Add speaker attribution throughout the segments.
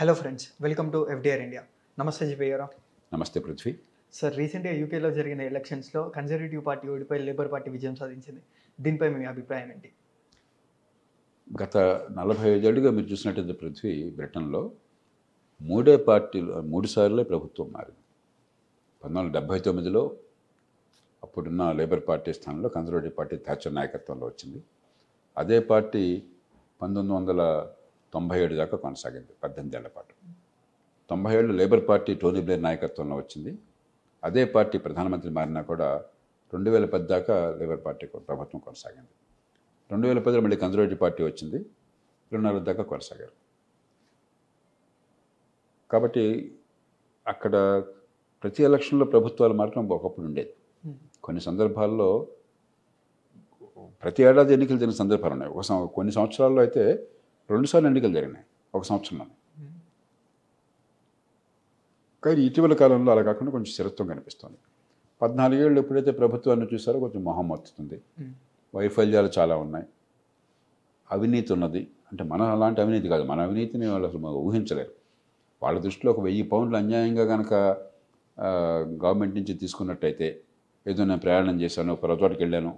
Speaker 1: Hello friends, welcome to FDR India. నమస్తే GP గారు.
Speaker 2: నమస్తే పృథ్వీ.
Speaker 1: సార్, రీసెంట్గా యూకేలో జరిగిన ఎలక్షన్స్లో కన్జర్వేటివ్ పార్టీ ఓడిపోయి లేబర్ పార్టీ విజయం సాధించింది. దీనిపై మీ అభిప్రాయం ఏంటి?
Speaker 2: గత 45 ఏళ్ళుగా మీరు చూసినట్టయితే పృథ్వీ, బ్రిటన్లో మూడే పార్టీలు 3 సార్లే ప్రభుత్వం మారింది. 1979లో అప్పుడున్న లేబర్ పార్టీ స్థానంలో కన్జర్వేటివ్ పార్టీ థాచర్ నాయకత్వంలో వచ్చింది. అదే పార్టీ 1997 దాకా కొనసాగింది, 18 ఏళ్ల పాటు. 97 లేబర్ పార్టీ టోనీ బ్లేర్ నాయకత్వంలో వచ్చింది. అదే పార్టీ ప్రధానమంత్రి మారినా కూడా 2010 దాకా లేబర్ పార్టీ ప్రభుత్వం కొనసాగింది. 2010లో మళ్ళీ కన్జర్వేటివ్ పార్టీ వచ్చింది, 2.5 దాకా కొనసాగారు. కాబట్టి అక్కడ ప్రతి ఎలక్షన్లో ప్రభుత్వాలు మాత్రం ఒకప్పుడు ఉండేది. కొన్ని సందర్భాల్లో ప్రతి ఏడాది ఎన్నికలు జరిగిన సందర్భాలు ఉన్నాయి. కొన్ని సంవత్సరాల్లో అయితే 2 సార్లు ఎన్నికలు జరిగినాయి ఒక సంవత్సరంలో. కానీ ఇటీవల కాలంలో అలా కాకుండా కొంచెం స్థిరత్వం కనిపిస్తుంది. 14 ఏళ్ళు ఎప్పుడైతే ప్రభుత్వాన్ని చూసారో కొంచెం మొహం మొత్తుతుంది. వైఫల్యాలు చాలా ఉన్నాయి, అవినీతి ఉన్నది. అంటే మన అలాంటి అవినీతి కాదు, మన అవినీతిని వాళ్ళు అసలు ఊహించలేరు. వాళ్ళ దృష్టిలో ఒక 1000 పౌండ్లు అన్యాయంగా కనుక గవర్నమెంట్ నుంచి తీసుకున్నట్టయితే, ఏదో నేను ప్రయాణం చేశాను, పొరపాటుకి వెళ్ళాను,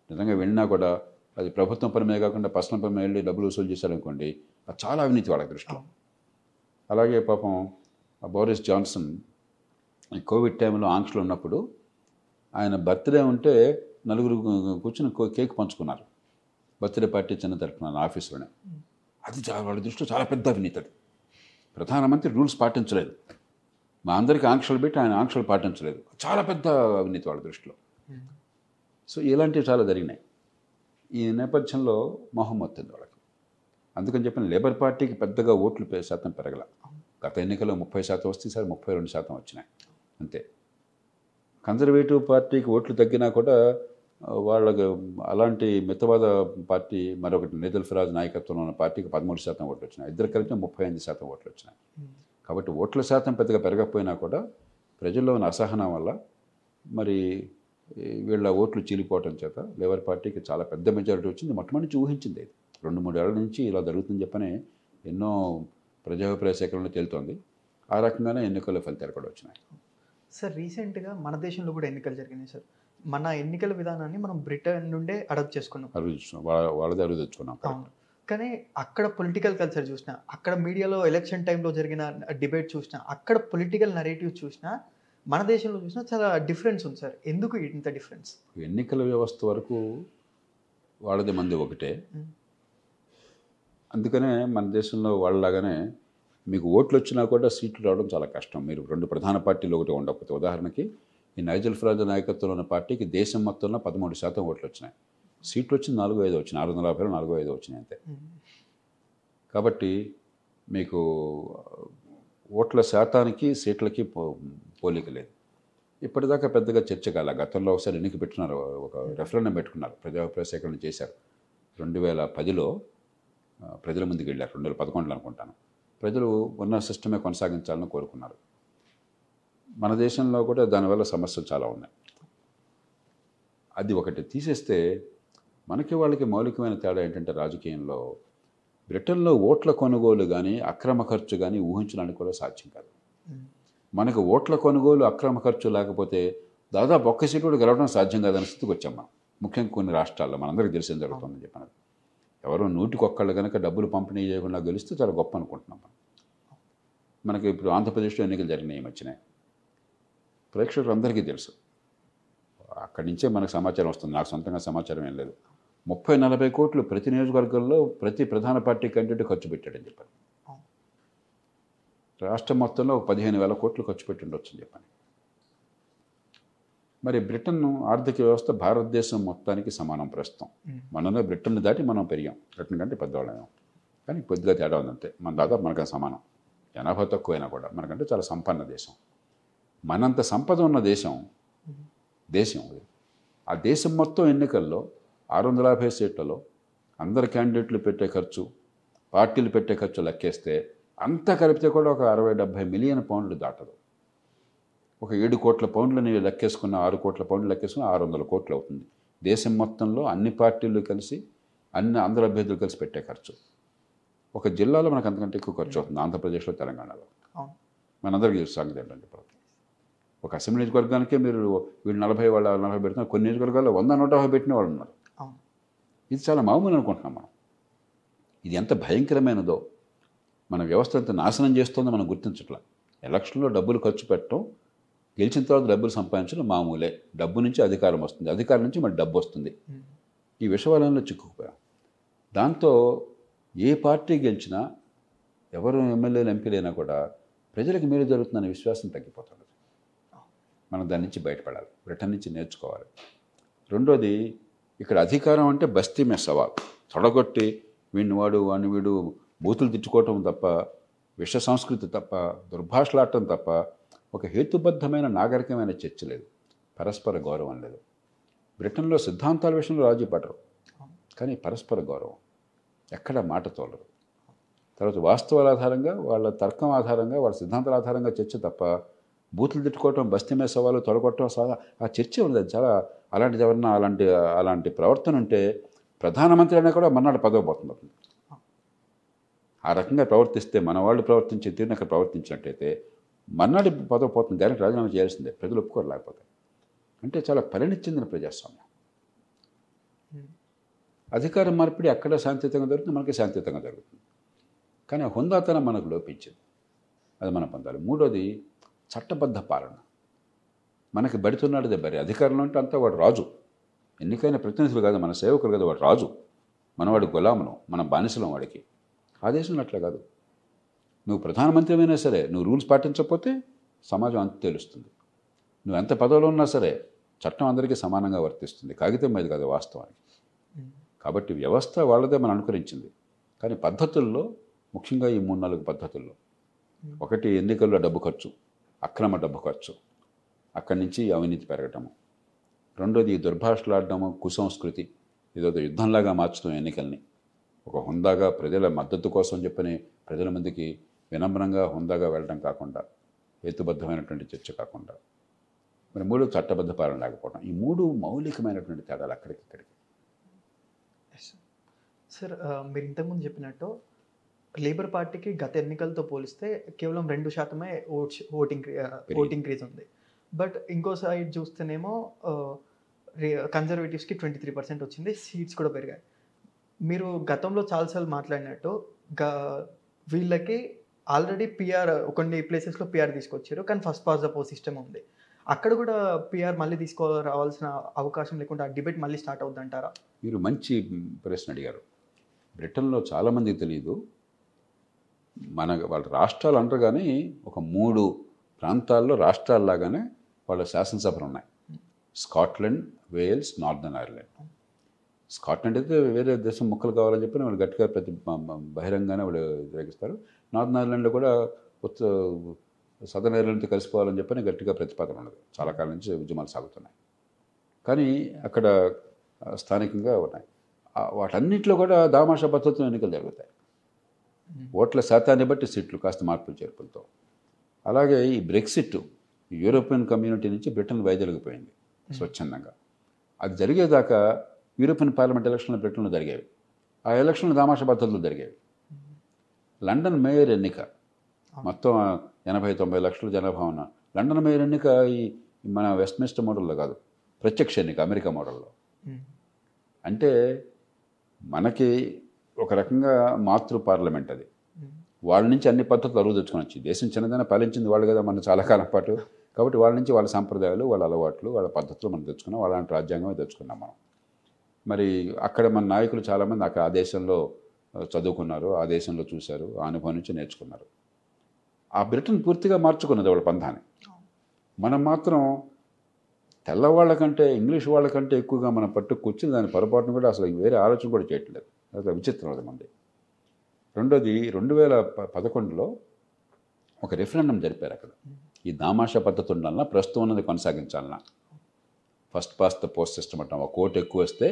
Speaker 2: నిజంగా వెళ్ళినా కూడా అది ప్రభుత్వం పని మీద కాకుండా పర్సనల్ పని మీద వెళ్ళి డబ్బులు వసూలు చేశారనుకోండి, అది చాలా అవినీతి వాళ్ళ దృష్టిలో. అలాగే పాపం బోరిస్ జాన్సన్ ఈ కోవిడ్ టైంలో ఆంక్షలు ఉన్నప్పుడు ఆయన బర్త్డే ఉంటే నలుగురు కూర్చొని కేక్ పంచుకున్నారు. బర్త్డే పార్టీ చిన్న తరపున ఆఫీసులోనే. అది వాళ్ళ దృష్టిలో చాలా పెద్ద అవినీతి. అది ప్రధానమంత్రి రూల్స్ పాటించలేదు, మా అందరికీ ఆంక్షలు పెట్టి ఆయన ఆంక్షలు పాటించలేదు, చాలా పెద్ద అవినీతి వాళ్ళ దృష్టిలో. సో ఇలాంటివి చాలా జరిగినాయి. ఈ నేపథ్యంలో మొహం మొత్తింది వాళ్ళకి. అందుకని చెప్పిన లేబర్ పార్టీకి పెద్దగా ఓట్లు శాతం పెరగల. గత ఎన్నికల్లో 30% వస్తే ఈసారి 32% వచ్చినాయి అంతే. కన్జర్వేటివ్ పార్టీకి ఓట్లు తగ్గినా కూడా వాళ్ళకి అలాంటి మితవాద పార్టీ మరొకటి నేదల్ ఫరాజ్ నాయకత్వంలో ఉన్న పార్టీకి 13% ఓట్లు వచ్చినాయి. ఇద్దరు కలిపి 35% ఓట్లు వచ్చినాయి. కాబట్టి ఓట్ల శాతం పెద్దగా పెరగకపోయినా కూడా ప్రజల్లో ఉన్న అసహనం వల్ల మరి వీళ్ళ ఓట్లు చీలిపోవటం చేత లేబర్ పార్టీకి చాలా పెద్ద మెజారిటీ వచ్చింది. మొట్టమొదటి నుంచి ఊహించింది. 2-3 ఏళ్ల నుంచి ఇలా జరుగుతుందని చెప్పని ఎన్నో ప్రజాభిప్రాయ సేకరణలో తేలుతోంది. ఆ రకంగానే ఎన్నికల ఫలితాలు కూడా వచ్చినాయి.
Speaker 1: సార్, రీసెంట్గా మన దేశంలో కూడా ఎన్నికలు జరిగినాయి సార్. మన ఎన్నికల విధానాన్ని మనం బ్రిటన్ నుండే అడాప్ట్ చేసుకున్నాం,
Speaker 2: వాళ్ళదే అరువు తెచ్చుకున్నాం.
Speaker 1: కానీ అక్కడ పొలిటికల్ కల్చర్ చూసినా, అక్కడ మీడియాలో ఎలక్షన్ టైంలో జరిగిన డిబేట్ చూసినా, అక్కడ పొలిటికల్ నరేటివ్ చూసినా, మన దేశంలో చూసినా చాలా డిఫరెన్స్ ఉంది సార్. ఎందుకు ఇంత డిఫరెన్స్?
Speaker 2: ఎన్నికల వ్యవస్థ వరకు వాళ్ళది మంది ఒకటే. అందుకనే మన దేశంలో వాళ్ళలాగానే మీకు ఓట్లు వచ్చినా కూడా సీట్లు రావడం చాలా కష్టం. మీరు 2 ప్రధాన పార్టీలు ఒకటి ఉండకపోతే, ఉదాహరణకి ఈ నైజల్ ఫరాజ్ నాయకత్వంలో ఉన్న పార్టీకి దేశం మొత్తంలో 13% ఓట్లు వచ్చినాయి. సీట్లు వచ్చింది 4-5 వచ్చినాయి, 650 4-5 వచ్చినాయి అంతే. కాబట్టి మీకు ఓట్ల శాతానికి సీట్లకి పోలిక లేదు. ఇప్పటిదాకా పెద్దగా చర్చ కాల. గతంలో ఒకసారి ఎన్నిక పెట్టుకున్నారు, ఒక రెఫరెండం పెట్టుకున్నారు, ప్రజాభిప్రాయ సేకరణ చేశారు. 2010లో ప్రజల ముందుకు వెళ్ళారు. 2011లో అనుకుంటాను. ప్రజలు ఉన్న సిస్టమే కొనసాగించాలని కోరుకున్నారు. మన దేశంలో కూడా దానివల్ల సమస్యలు చాలా ఉన్నాయి. అది ఒకటి తీసేస్తే మనకి వాళ్ళకి మౌలికమైన తేడా ఏంటంటే, రాజకీయంలో బ్రిటన్లో ఓట్ల కొనుగోలు కానీ అక్రమ ఖర్చు కానీ ఊహించడానికి కూడా సాధ్యం కాదు. మనకు ఓట్ల కొనుగోలు అక్రమ ఖర్చు లేకపోతే దాదాపు ఒక్క సీటు కూడా గెలవడం సాధ్యం కాదనే స్థితికి వచ్చాం మనం. ముఖ్యంగా కొన్ని రాష్ట్రాల్లో మనందరికీ తెలిసిన జరుగుతుందని చెప్పినది. ఎవరో 100కి కనుక డబ్బులు పంపిణీ చేయకుండా గెలిస్తే చాలా గొప్ప అనుకుంటున్నాం మనం. మనకి ఇప్పుడు ఆంధ్రప్రదేశ్లో ఎన్నికలు జరిగినాయి, వచ్చినాయి. ప్రేక్షకులు అందరికీ తెలుసు. అక్కడి నుంచే మనకు సమాచారం వస్తుంది, నాకు సొంతంగా సమాచారం ఏం లేదు. 30-40 కోట్లు ప్రతి నియోజకవర్గంలో ప్రతి ప్రధాన పార్టీ క్యాండిడేట్ ఖర్చు పెట్టాడని చెప్పాను. రాష్ట్రం మొత్తంలో 15,000 కోట్లు ఖర్చు పెట్టి ఉండొచ్చు అని చెప్పాను. మరి బ్రిటన్ ఆర్థిక వ్యవస్థ భారతదేశం మొత్తానికి సమానం ప్రస్తుతం. మనలో బ్రిటన్ దాటి మనం పెరిగాం, బ్రిటన్ కంటే పెద్దవాళ్ళం. కానీ కొద్దిగా తేడా ఉందంతే. మన దాదాపు మనకంటే సమానం. జనాభా తక్కువైనా కూడా మనకంటే చాలా సంపన్న దేశం. మనంత సంపద ఉన్న దేశం ఆ దేశం మొత్తం ఎన్నికల్లో 650 సీట్లలో అందరు క్యాండిడేట్లు పెట్టే ఖర్చు, పార్టీలు పెట్టే ఖర్చు లెక్కేస్తే అంతా కలిపితే కూడా ఒక 60-70 మిలియన్ పౌండ్లు దాటదు. ఒక 7 కోట్ల పౌండ్లని లెక్కేసుకున్న, 6 కోట్ల పౌండ్లు లెక్కేసుకున్న 600 కోట్లు అవుతుంది. దేశం మొత్తంలో అన్ని పార్టీలు కలిసి, అందరు అభ్యర్థులు కలిసి పెట్టే ఖర్చు. ఒక జిల్లాలో మనకు అంతకంటే ఎక్కువ ఖర్చు అవుతుంది, ఆంధ్రప్రదేశ్లో, తెలంగాణలో.
Speaker 1: అవును.
Speaker 2: మనందరికీ తెలుసు సంగతి ఏంటంటే ఇప్పుడు ఒక అసెంబ్లీ నియోజకవర్గానికే మీరు వీళ్ళు 40 వాళ్ళ 40 పెడుతున్నారు, కొన్ని నియోజకవర్గాల్లో 100-150 పెట్టిన వాళ్ళు ఉన్నారు.
Speaker 1: అవును.
Speaker 2: ఇది చాలా మామూలు అనుకుంటున్నాం మనం. ఇది ఎంత భయంకరమైనదో, మన వ్యవస్థ ఎంత నాశనం చేస్తుందో మనం గుర్తించట్లా. ఎలక్షన్లో డబ్బులు ఖర్చు పెట్టడం, గెలిచిన తర్వాత డబ్బులు సంపాదించడం మామూలే. డబ్బు నుంచి అధికారం వస్తుంది, అధికారం నుంచి మళ్ళీ డబ్బు వస్తుంది. ఈ విషవలయంలో చిక్కుకుపోయాం. దాంతో ఏ పార్టీ గెలిచినా, ఎవరు ఎమ్మెల్యేలు ఎంపీలైనా కూడా ప్రజలకు మేలు జరుగుతుందనే విశ్వాసం తగ్గిపోతుంది. మనం దాని నుంచి బయటపడాలి, బ్రిటన్ నుంచి నేర్చుకోవాలి. రెండోది, ఇక్కడ అధికారం అంటే బస్తీ మే సవాల్, తొడగొట్టి వీడిని వాడు వాడిని వీడు బూతులు తిట్టుకోవటం తప్ప, విష సంస్కృతి తప్ప, దుర్భాషలాడటం తప్ప ఒక హేతుబద్ధమైన నాగరికమైన చర్చ లేదు, పరస్పర గౌరవం లేదు. బ్రిటన్లో సిద్ధాంతాల విషయంలో రాజీ పడరు, కానీ పరస్పర గౌరవం, ఎక్కడ మాట తోలరు. తర్వాత వాస్తవాల ఆధారంగా, వాళ్ళ తర్కం ఆధారంగా, వాళ్ళ సిద్ధాంతాల ఆధారంగా చర్చ తప్ప బూతులు తిట్టుకోవటం, బస్తీ మీద సవాలు, తొడగొట్టడం ఆ చర్చ ఉంది. అది చాలా అలాంటిది ఎవరన్నా అలాంటి ప్రవర్తన ఉంటే ప్రధానమంత్రి అయినా కూడా మన్నాడు పదవి పోతుంది. ఆ రకంగా ప్రవర్తిస్తే, మన వాళ్ళు ప్రవర్తించే తీరుని అక్కడ ప్రవర్తించినట్టయితే మన్నాడు పదవి పోతుంది. దానికి రాజీనామా చేయాల్సిందే, ప్రజలు ఒప్పుకోరు లేకపోతే. అంటే చాలా పరిణితి చెందిన ప్రజాస్వామ్యం. అధికార మార్పిడి అక్కడ శాంతియుతంగా జరుగుతుంది, మనకి శాంతియుతంగా జరుగుతుంది. కానీ ఆ హుందాతనం మనకు లోపించింది, అది మనం పొందాలి. మూడోది, చట్టబద్ధ పాలన. మనకి బడితున్నాడు బరి. అధికారంలో అంటే అంతా వాడు రాజు, ఎన్నికైన ప్రతినిధులు కాదు, మన సేవకులు కాదు, వాడు రాజు. మనవాడు గులామును, మన బానిసలం వాడికి. ఆ దేశంలో అట్లా కాదు. నువ్వు ప్రధానమంత్రి అయినా సరే, నువ్వు రూల్స్ పాటించకపోతే సమాజం అంత తెలుస్తుంది. నువ్వు ఎంత పదవిలో ఉన్నా సరే చట్టం అందరికీ సమానంగా వర్తిస్తుంది, కాగితం మీద కాదు వాస్తవానికి. కాబట్టి వ్యవస్థ వాళ్ళదే మనం అనుకరించింది. కానీ పద్ధతుల్లో, ముఖ్యంగా ఈ 3-4 పద్ధతుల్లో, ఒకటి ఎన్నికల్లో డబ్బు ఖర్చు, అక్రమ డబ్బు ఖర్చు, అక్కడి నుంచి అవినీతి పెరగటము. రెండోది దుర్భాషలాడటము, కుసంస్కృతి, ఏదో యుద్ధంలాగా మార్చడం ఎన్నికల్ని. ఒక హుందాగా ప్రజల మద్దతు కోసం చెప్పని ప్రజల మందికి వినమ్రంగా హుందాగా వెళ్ళడం కాకుండా, హేతుబద్ధమైనటువంటి చర్చ కాకుండా. మరి 3 చట్టబద్ధ పాలన లేకపోవడం. ఈ 3 మౌలికమైనటువంటి తేడాలు అక్కడికిక్కడికి.
Speaker 1: సార్, మీరు ఇంతకుముందు చెప్పినట్టు లేబర్ పార్టీకి గత ఎన్నికలతో పోలిస్తే కేవలం 2% ఓట్ ఇంక్రీజ్ ఉంది. బట్ ఇంకో సైడ్ చూస్తేనేమో కన్జర్వేటివ్స్కి 23% వచ్చింది, సీట్స్ కూడా పెరిగాయి. మీరు గతంలో చాలాసార్లు మాట్లాడినట్టు వీళ్ళకి ఆల్రెడీ పిఆర్ కొన్ని ప్లేసెస్లో పిఆర్ తీసుకొచ్చారు, కానీ first past the post system ఉంది. అక్కడ కూడా పిఆర్ మళ్ళీ రావాల్సిన అవకాశం లేకుండా డిబేట్ మళ్ళీ స్టార్ట్ అవుద్ది అంటారా?
Speaker 2: మీరు మంచి ప్రశ్న అడిగారు. బ్రిటన్లో చాలామందికి తెలియదు, వాళ్ళ రాష్ట్రాలు అంటారు కానీ ఒక 3 ప్రాంతాల్లో రాష్ట్రాల్లాగానే వాళ్ళ శాసనసభలు ఉన్నాయి. Scotland, Wales, Northern Ireland. Scotland అయితే వేరే దేశం ముక్కలు కావాలని చెప్పి వాళ్ళు గట్టిగా బహిరంగానే వాళ్ళు వ్యతిరేకిస్తారు. నార్దర్న్ ఐర్లాండ్లో కూడా సదర్న్ ఐర్లాండ్తో కలిసిపోవాలని చెప్పని గట్టిగా ప్రతిపాదన ఉన్నది. చాలా కాలం నుంచి ఉద్యమాలు సాగుతున్నాయి. కానీ అక్కడ స్థానికంగా ఉన్నాయి. వాటన్నింటిలో కూడా దామాషా పద్ధతిలో ఎన్నికలు జరుగుతాయి. ఓట్ల శాతాన్ని బట్టి సీట్లు కాస్త మార్పులు చేర్పులతో. అలాగే ఈ బ్రెక్సిట్, యూరోపియన్ కమ్యూనిటీ నుంచి బ్రిటన్ వైదొలిగిపోయింది స్వచ్ఛందంగా. అది జరిగేదాకా యూరోపియన్ పార్లమెంట్ ఎలక్షన్లు బ్రిటన్లో జరిగేవి. ఆ ఎలక్షన్లు దామాషా పద్ధతులు జరిగేవి. లండన్ మేయర్ ఎన్నిక, మొత్తం 80-90 లక్షల జనాభా ఉన్న లండన్ మేయర్ ఎన్నిక ఈ మన వెస్ట్మినిస్టర్ మోడల్లో కాదు, ప్రత్యక్ష ఎన్నిక అమెరికా మోడల్లో. అంటే మనకి ఒక రకంగా మాతృ పార్లమెంట్ అది. వాళ్ళ నుంచి అన్ని పద్ధతులు అరువు తెచ్చుకొని వచ్చి, దేశం చిన్నదైనా పాలించింది వాళ్ళు కదా మన చాలా కాలం పాటు. కాబట్టి వాళ్ళ నుంచి వాళ్ళ సంప్రదాయాలు, వాళ్ళ అలవాట్లు, వాళ్ళ పద్ధతులు మనం తెచ్చుకున్నాం. వాళ్ళంటి రాజ్యాంగమే తెచ్చుకున్నాం మనం. మరి అక్కడ మన నాయకులు చాలామంది అక్కడ ఆ దేశంలో చదువుకున్నారు, ఆ దేశంలో చూశారు, ఆ అనుభవం నుంచి నేర్చుకున్నారు. ఆ బ్రిటన్ పూర్తిగా మార్చుకున్నది వాళ్ళ పంథాన్ని. మనం మాత్రం తెల్లవాళ్ళకంటే, ఇంగ్లీష్ వాళ్ళకంటే ఎక్కువగా మనం పట్టు కూర్చుని దాని పొరపాటును కూడా అసలు వేరే ఆలోచన కూడా చేయట్లేదు. అది విచిత్రం అది మంది. రెండోది, 2011లో ఒక రెఫరెండం జరిపారు అక్కడ. ఈ దామాషా పద్ధతి ఉండాలన్నా, ప్రస్తుతం ఉన్నది కొనసాగించాలన్నా, first past the post system అంటాం. ఒక ఓటు ఎక్కువ వస్తే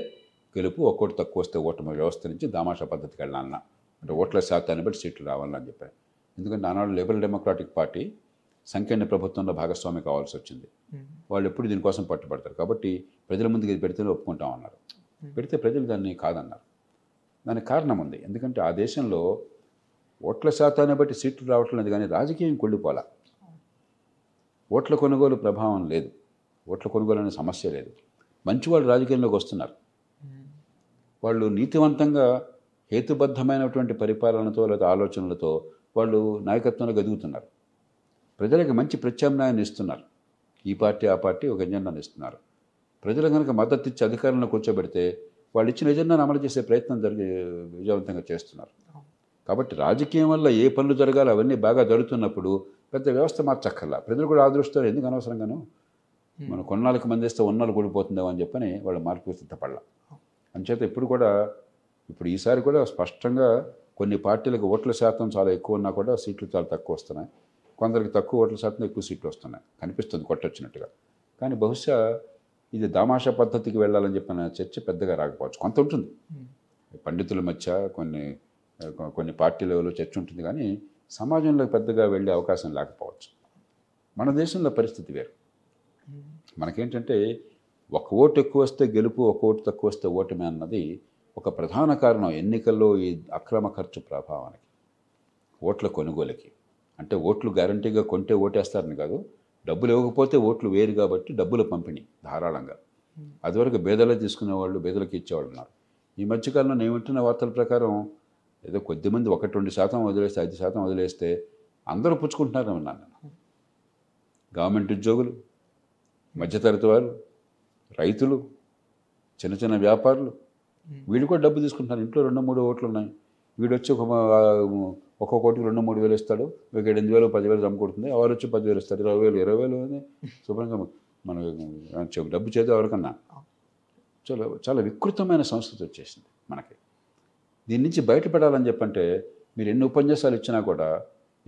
Speaker 2: గెలుపు, ఒక ఓటు తక్కువ వస్తే ఓటమి వ్యవస్థ నుంచి దామాషా పద్ధతికి వెళ్ళాలన్నా, అంటే ఓట్ల శాతాన్ని బట్టి సీట్లు రావాలని చెప్పారు. ఎందుకంటే ఆనాడు లిబరల్ డెమోక్రాటిక్ పార్టీ సంకీర్ణ ప్రభుత్వంలో భాగస్వామి కావాల్సి వచ్చింది. వాళ్ళు ఎప్పుడు దీనికోసం పట్టుబడతారు. కాబట్టి ప్రజల ముందుకు ఇది పెడితేనే ఒప్పుకుంటామన్నారు. పెడితే ప్రజలు దాన్ని కాదన్నారు. దానికి కారణం ఉంది. ఎందుకంటే ఆ దేశంలో ఓట్ల శాతాన్ని బట్టి సీట్లు రావటం లేదు, కానీ రాజకీయం కొళ్ళిపోలా. ఓట్ల కొనుగోలు ప్రభావం లేదు, ఓట్ల కొనుగోలు అనే సమస్య లేదు. మంచివాళ్ళు రాజకీయంలోకి వస్తున్నారు. వాళ్ళు నీతివంతంగా హేతుబద్ధమైనటువంటి పరిపాలనతో లేదా ఆలోచనలతో వాళ్ళు నాయకత్వంలో ఎదుగుతున్నారు. ప్రజలకు మంచి ప్రత్యామ్నాయాన్ని ఇస్తున్నారు. ఈ పార్టీ ఆ పార్టీ ఒక ఎజెండాను ఇస్తున్నారు. ప్రజలు కనుక మద్దతు ఇచ్చి అధికారంలో కూర్చోబెడితే వాళ్ళు ఇచ్చిన ఎజెండాను అమలు చేసే ప్రయత్నం విజయవంతంగా చేస్తున్నారు. కాబట్టి రాజకీయం వల్ల ఏ పనులు జరగాలి అవన్నీ బాగా జరుగుతున్నప్పుడు పెద్ద వ్యవస్థ మార్చక్కర్లా. ప్రజలు కూడా ఆదరిస్తారు. ఎందుకు అనవసరంగాను మనం కొన్నాళ్ళకి మందిస్తే ఉన్నాళ్ళు కూడిపోతుందేమో అని చెప్పని వాళ్ళు మార్పు సిద్ధపడాల. అంచేత ఇప్పుడు ఈసారి కూడా స్పష్టంగా కొన్ని పార్టీలకు ఓట్ల శాతం చాలా ఎక్కువ ఉన్నా కూడా సీట్లు చాలా తక్కువ వస్తున్నాయి. కొందరికి తక్కువ ఓట్ల శాతం ఎక్కువ సీట్లు వస్తున్నాయి కనిపిస్తుంది కొట్టొచ్చినట్టుగా. కానీ బహుశా ఇది దామాషా పద్ధతికి వెళ్ళాలని చెప్పిన చర్చ పెద్దగా రాకపోవచ్చు. కొంత ఉంటుంది, పండితుల మధ్య కొన్ని పార్టీ లెవెల్లో చర్చ ఉంటుంది, కానీ సమాజంలో పెద్దగా వెళ్ళే అవకాశం లేకపోవచ్చు. మన దేశంలో పరిస్థితి వేరు. మనకేంటంటే ఒక ఓటు ఎక్కువ వస్తే గెలుపు, ఒక ఓటు తక్కువ వస్తే ఓటమి అన్నది ఒక ప్రధాన కారణం ఎన్నికల్లో ఈ అక్రమ ఖర్చు ప్రభావానికి, ఓట్ల కొనుగోలుకి. అంటే ఓట్లు గ్యారంటీగా కొంటే ఓటేస్తారని కాదు, డబ్బులు ఇవ్వకపోతే ఓట్లు వేరు కాబట్టి డబ్బుల పంపిణీ ధారాళంగా. అదివరకు బేదలు తీసుకునేవాళ్ళు, బేదలకు ఇచ్చేవాళ్ళు ఉన్నారు. ఈ మధ్యకాలంలో నేను వింటున్న వార్తల ప్రకారం ఏదో కొద్దిమంది 1-2% వదిలేస్తే 5% వదిలేస్తే అందరూ పుచ్చుకుంటున్నారని విన్నాను నేను. గవర్నమెంట్ ఉద్యోగులు, మధ్యతరగతి వారు, రైతులు, చిన్న చిన్న వ్యాపారులు వీళ్ళు కూడా డబ్బు తీసుకుంటున్నారు. ఇంట్లో 2-3 ఓట్లు ఉన్నాయి. వీడు వచ్చి ఒక్కొక్క కోటికి 2-3 వేలు ఇస్తాడు, మీకు 8,000 10,000 జమకూడుతుంది. ఎవరు వచ్చి 10,000 ఇస్తారు, 20,000 శుభ్రంగా మనకు డబ్బు చేతి ఎవరికన్నా. చాలా వికృతమైన సంస్కృతి వచ్చేసింది మనకి. దీని నుంచి బయటపడాలని చెప్పంటే మీరు ఎన్ని ఉపన్యాసాలు ఇచ్చినా కూడా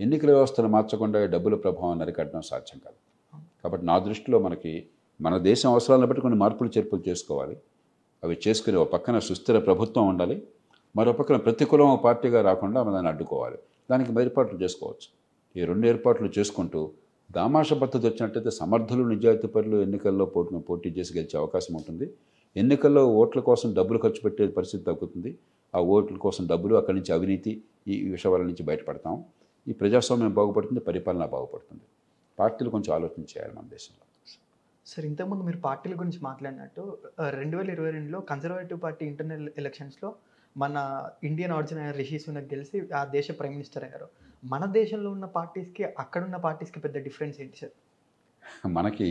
Speaker 2: ఎన్నికల వ్యవస్థను మార్చకుండా డబ్బుల ప్రభావాన్ని అరికట్టడం సాధ్యం కాదు. కాబట్టి నా దృష్టిలో మన దేశం అవసరాలను బట్టి కొన్ని మార్పులు చేర్పులు చేసుకోవాలి. అవి చేసుకుని ఒక పక్కన సుస్థిర ప్రభుత్వం ఉండాలి, మరో పక్కన ప్రతికూలం పార్టీగా రాకుండా దాన్ని అడ్డుకోవాలి. దానికి ఏర్పాట్లు చేసుకోవచ్చు. ఈ 2 ఏర్పాట్లు చేసుకుంటూ దామాష పద్ధతి వచ్చినట్టయితే సమర్థులు, నిజాయితీ పరులు ఎన్నికల్లో పోటీ చేసి గెలిచే అవకాశం ఉంటుంది. ఎన్నికల్లో ఓట్ల కోసం డబ్బులు ఖర్చు పెట్టే పరిస్థితి తగ్గుతుంది. ఆ ఓట్ల కోసం డబ్బులు, అక్కడి నుంచి అవినీతి, ఈ విషయాల నుంచి బయటపడతాం. ఈ ప్రజాస్వామ్యం బాగుపడుతుంది, పరిపాలన బాగుపడుతుంది. పార్టీలు కొంచెం ఆలోచన చేయాలి మన దేశంలో.
Speaker 1: సార్, ఇంతకుముందు మీరు పార్టీల గురించి మాట్లాడినట్టు 2022లో కన్జర్వేటివ్ పార్టీ ఇంటర్నల్ ఎలక్షన్స్లో మన ఇండియన్ ఆరిజిన్ అయిన రిషి సునక్ గెలిచి ఆ దేశ ప్రైమ్ మినిస్టర్ అయ్యారు. మన దేశంలో ఉన్న పార్టీస్కి అక్కడున్న పార్టీస్కి పెద్ద డిఫరెన్స్ ఏంటి సార్?
Speaker 2: మనకి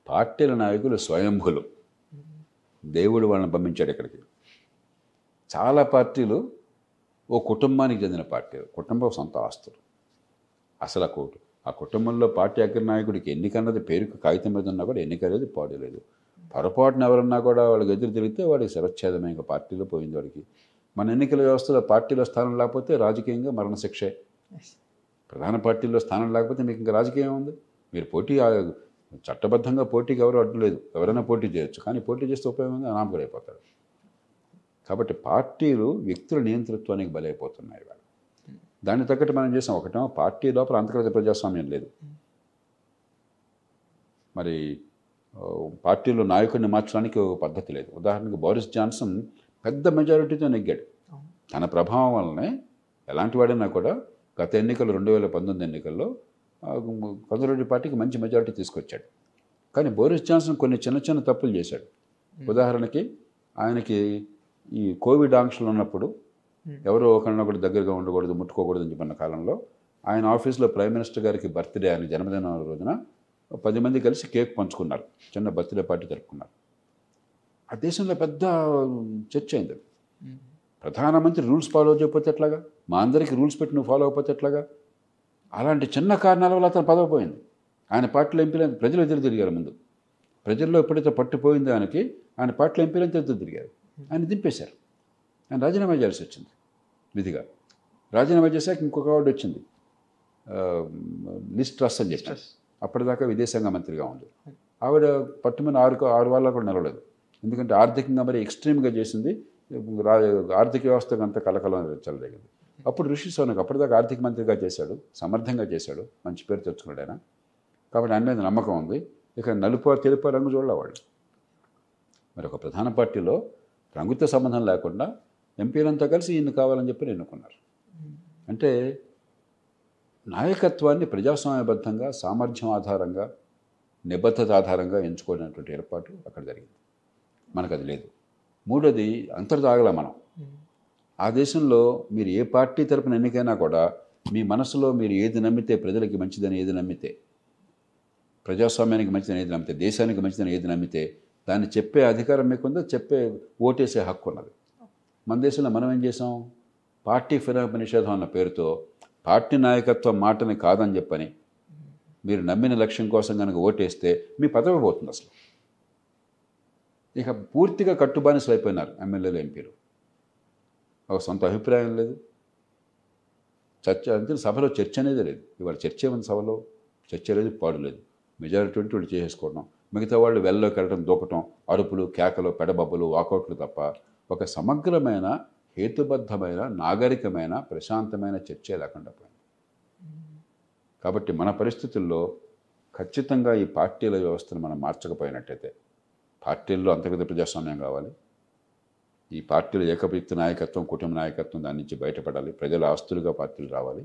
Speaker 2: పార్టీల నాయకులు స్వయంభులు, దేవుడు వాళ్ళని పంపించాడు ఇక్కడికి. చాలా పార్టీలు ఓ కుటుంబానికి చెందిన పార్టీలు, కుటుంబం సొంత ఆస్తులు. అసలు ఆ కుటుంబంలో పార్టీ అగ్రనాయకుడికి ఎన్నికన్నది పేరుకు కాగితం మీద ఉన్నా కూడా ఎన్నిక లేదు, పాడు లేదు. పొరపాటున ఎవరన్నా కూడా వాళ్ళకి ఎదురు తిరిగితే వాడికి శిరచ్ఛేదమే, ఇంకా పార్టీలో పోయింది వాడికి. మన ఎన్నికల వ్యవస్థలో పార్టీలో స్థానం లేకపోతే రాజకీయంగా మరణశిక్షే. ప్రధాన పార్టీల్లో స్థానం లేకపోతే మీకు ఇంకా రాజకీయం ఉంది. మీరు చట్టబద్ధంగా పోటీకి ఎవరు అడ్డు లేదు, ఎవరైనా పోటీ చేయొచ్చు. కానీ పోటీ చేస్తే ఉపయోగంగా అనామకుడైపోతారు. కాబట్టి పార్టీలు వ్యక్తుల నియంతృత్వానికి బలైపోతున్నాయి వాళ్ళు. దాన్ని తగ్గట్టు మనం చేసాం. ఒకటేమో పార్టీ లోపల అంతర్గత ప్రజాస్వామ్యం లేదు. మరి పార్టీలో నాయకుడిని మార్చడానికి ఒక పద్ధతి లేదు. ఉదాహరణకు బోరిస్ జాన్సన్ పెద్ద మెజారిటీతో నెగ్గాడు. తన ప్రభావం వల్లనే ఎలాంటి వాడైనా కూడా గత ఎన్నికలు 2019 ఎన్నికల్లో కన్జర్వేటివ్ పార్టీకి మంచి మెజారిటీ తీసుకొచ్చాడు. కానీ బోరిస్ జాన్సన్ కొన్ని చిన్న చిన్న తప్పులు చేశాడు. ఉదాహరణకి ఆయనకి ఈ కోవిడ్ ఆంక్షలు ఉన్నప్పుడు ఎవరో ఒకరినొకటి దగ్గరగా ఉండకూడదు, ముట్టుకోకూడదు అని చెప్పిన కాలంలో ఆయన ఆఫీస్లో ప్రైమ్ మినిస్టర్ గారికి బర్త్డే, ఆయన జన్మదినం రోజున 10 మంది కలిసి కేక్ పంచుకున్నారు, చిన్న బర్త్డే పార్టీ జరుపుకున్నారు. ఆ దేశంలో పెద్ద చర్చ అయింది. ప్రధానమంత్రి రూల్స్ ఫాలో చేయకపోతే ఎట్లాగా? మా అందరికీ రూల్స్ పెట్టి నువ్వు ఫాలో అయిపోతే ఎట్లాగా? అలాంటి చిన్న కారణాల వల్ల అతను పదవి పోయింది. ఆయన పార్టీలో ఎంపీలు ప్రజలు ఎదురు తిరిగారు. ముందు ప్రజల్లో ఎప్పుడైతే పట్టిపోయిందో ఆయన పార్టీలో ఎంపీలు ఎదురు తిరిగారు. ఆయన దింపేశారు. ఆయన రాజీనామా చేయాల్సి వచ్చింది విధిగా. రాజీనామా చేశాక ఇంకొక ఆవిడ వచ్చింది, లిస్ ట్రస్ అని చెప్పారు. అప్పటిదాకా విదేశాంగ మంత్రిగా ఉంది. ఆవిడ పట్టుమని 6 వారాలు కూడా నిలవలేదు. ఎందుకంటే ఆర్థికంగా మరి ఎక్స్ట్రీమ్గా చేసింది. ఆర్థిక వ్యవస్థకు అంతా కలకలం చెలరేగింది. అప్పుడు రిషి సునక్ అప్పటిదాకా ఆర్థిక మంత్రిగా చేశాడు, సమర్థంగా చేశాడు, మంచి పేరు తెచ్చుకున్నాడు ఆయన. కాబట్టి ఆయన మీద నమ్మకం ఉంది. ఇక నలుపు తెలుపు రంగు చూడలేవాళ్ళు. మరి ఒక ప్రధాన పార్టీలో రంగుతో సంబంధం లేకుండా ఎంపీలంతా కలిసి ఈయన కావాలని చెప్పి ఎన్నుకున్నారు. అంటే నాయకత్వాన్ని ప్రజాస్వామ్యబద్ధంగా సామర్థ్యం ఆధారంగా నిబద్ధత ఆధారంగా ఎంచుకునేటువంటి ఏర్పాటు అక్కడ జరిగింది. మనకు అది లేదు. మూడోది అంతర్దాగల మనం ఆ దేశంలో మీరు ఏ పార్టీ తరపున ఎన్నికైనా కూడా మీ మనసులో మీరు ఏది నమ్మితే, ప్రజలకి మంచిదని ఏది నమ్మితే, ప్రజాస్వామ్యానికి మంచిదని ఏది నమ్మితే, దేశానికి మంచిదని ఏది నమ్మితే దాన్ని చెప్పే అధికారం మీకుందో, చెప్పే ఓటేసే హక్కు ఉన్నది. మన దేశంలో మనం ఏం చేసాం? పార్టీ ఫిరాయింపు నిషేధం అన్న పేరుతో పార్టీ నాయకత్వం మాటని కాదని చెప్పని మీరు నమ్మిన లక్ష్యం కోసం కనుక ఓటేస్తే మీ పదవి పోతుంది. అసలు ఇక పూర్తిగా కట్టుబానిసలు అయిపోయినారు ఎమ్మెల్యేలు, ఎంపీలు. ఒక సొంత అభిప్రాయం లేదు, చర్చ అంటే సభలో చర్చ అనేది లేదు. ఇవాళ చర్చ ఏమైంది సభలో? చర్చ లేదు, పాడు లేదు. మెజారిటీ ఉంటే వాళ్ళు చేసేసుకోవడం, మిగతా వాళ్ళు వెళ్ళలోకి వెళ్ళడం, దూకటం, అరుపులు, కేకలు, పెడబబ్బులు, వాకౌట్లు తప్ప ఒక సమగ్రమైన, హేతుబద్ధమైన, నాగరికమైన, ప్రశాంతమైన చర్చే లేకుండా పోయింది. కాబట్టి మన పరిస్థితుల్లో ఖచ్చితంగా ఈ పార్టీల వ్యవస్థను మనం మార్చకపోయినట్టయితే, పార్టీల్లో అంతర్గత ప్రజాస్వామ్యం కావాలి, ఈ పార్టీల ఏకవ్యక్తి నాయకత్వం, కుటుంబ నాయకత్వం దాని నుంచి బయటపడాలి, ప్రజల ఆస్తులుగా పార్టీలు రావాలి.